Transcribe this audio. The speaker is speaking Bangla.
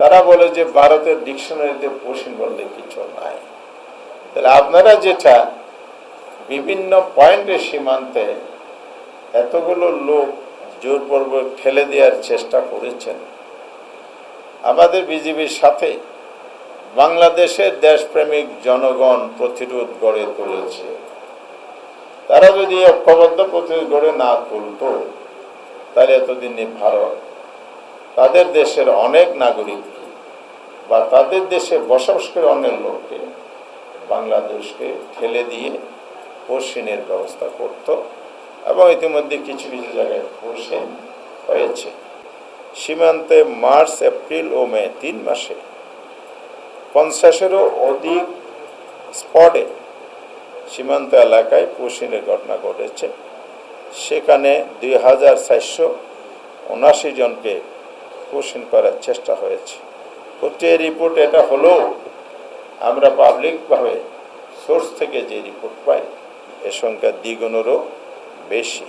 তারা বলে যে ভারতের ডিকশনারিতে পশ্চিম বলতে কিছু নাই। তাহলে আপনারা যেটা বিভিন্ন পয়েন্টে সীমান্তে এতগুলো লোক জোরপূর্বক ঠেলে দেওয়ার চেষ্টা করেছেন, আমাদের বিজেপির সাথে বাংলাদেশের দেশপ্রেমিক জনগণ প্রতিরোধ গড়ে তুলেছে। তারা যদি ঐক্যবদ্ধ প্রতিরোধ গড়ে না তুলত, তাহলে এতদিনে ভারত তাদের দেশের অনেক নাগরিক বা তাদের দেশে বসবাস করে অনেক লোককে বাংলাদেশকে ঠেলে দিয়ে পশ্চিমের ব্যবস্থা করত, এবং ইতিমধ্যে কিছু কিছু জায়গায় পশ্চিম হয়েছে। সীমান্তে মার্চ, এপ্রিল ও মে 3 মাসে 50-এরও অধিক স্পটে সীমান্ত এলাকায় পশ্চিমের ঘটনা ঘটেছে। সেখানে 2479 জনকে পশ্চিম করার চেষ্টা হয়েছে। প্রত্যেক রিপোর্ট এটা হলেও আমরা পাবলিকভাবে সোর্স থেকে যে রিপোর্ট পাই, এর সংখ্যা দ্বিগুণেরও বেশি।